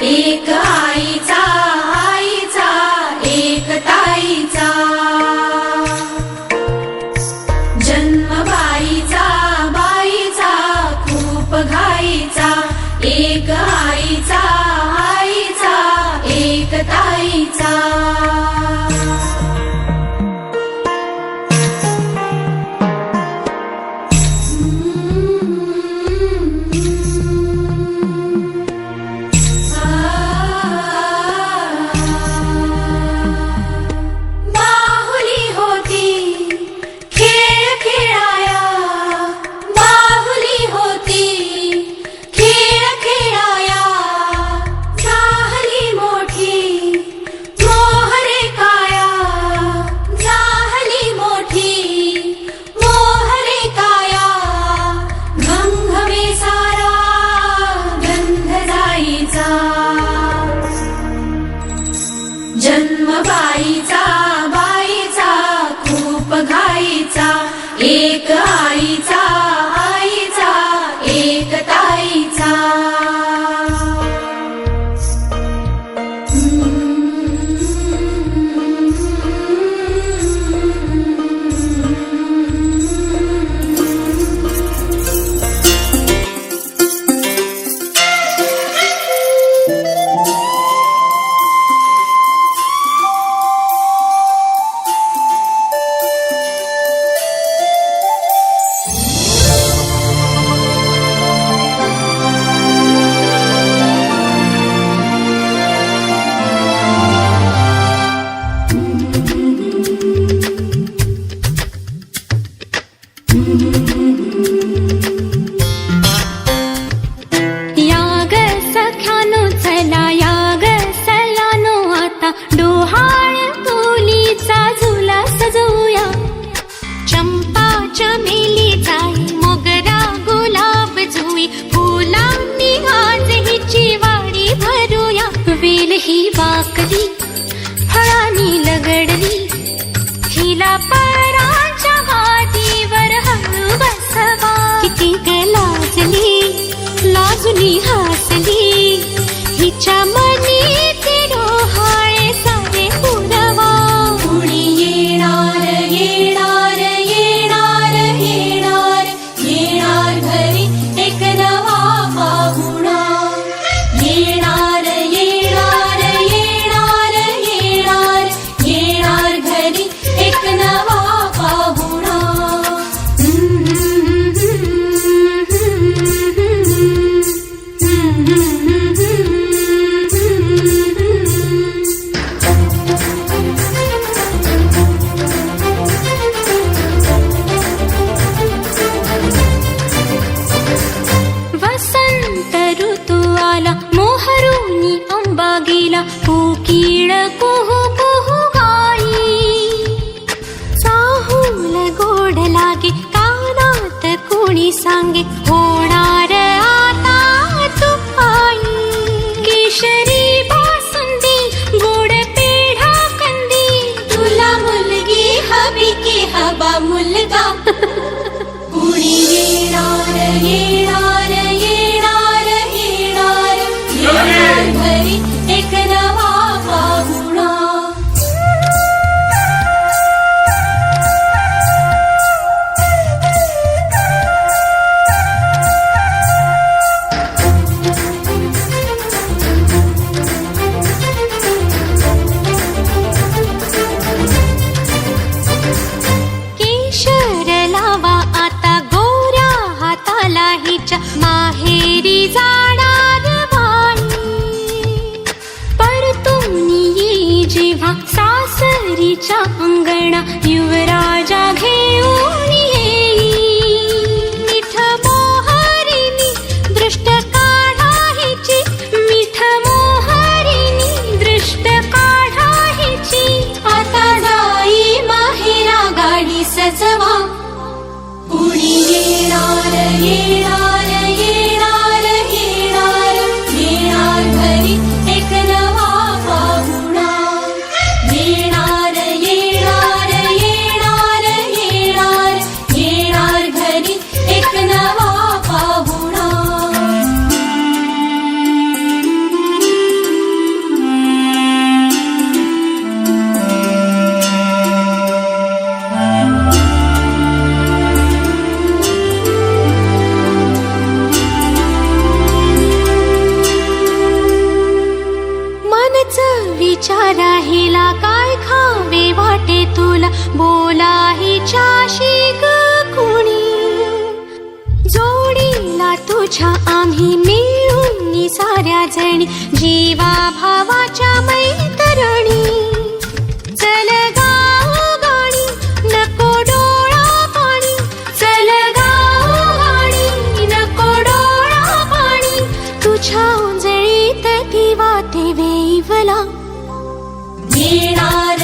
एक आईचा आईचा एक ताईचा जन्म बाईचा बाईचा खूप घाईचा एक आईचा आईचा एक ताईचा जन्म बाईचा बाईचा खूप घाईचा एक आईचा आईचा एक ताईचा याग सख्यानो चला याग सयानो आता डोहाळ तुलीचा झुला सजवूया चंपा चमेली जाई मोगरा गुलाब जुई फुलांनी आज हिची वाडी भरूया वेल ही वाकली फळांनी लगडली हिला पराच्या गादीवर हळू बसवा किती लाजली लाजुनी हसली हिच्या मनी ते डोहाळे सारे पुरवा कुणी येणार येणार येणार येणार येणार घरी एक नवा पाहुणा येणार येणार येणार येणार येणार घरी एक नवा पाहुणा वसंत ऋतू आला मोहरुनी आंबा गेला कोकिळ कुहू कुहू गाई चाहूल गोड लागे कानात कोणी सांगे होणार आता तू आई केशरी बासुंदी गोड पेढा कंदी तुला मुलगी हवी की हवा मुलगा कुणी येणार येणार येणार येणार येणार घरी एक नवा पाहुणा केशर लावा आता गोऱ्या हाताला हिच्या माहेरी जाणार बाई परतून येई जेव्हा सासरीच्या अंगणा युवराजा घेऊन येई मिठ मोहरिनी दृष्ट काढा हिची मिठ मोहरिनी दृष्ट काढा हिची आता जाई विचारा हिला काय खावे वाटे तुला, बोला हिच्याशी ग कुणी. जोडीला तुझ्या आम्ही मिळून साऱ्या जणी, जीवा भावाच्या मैत्रिणी. चल गाऊ गाणी नको डोळा पाणी, चल गाऊ गाणी नको डोळा पाणी. तुझ्या उंजळीत ती वाटे वेईवला. येणार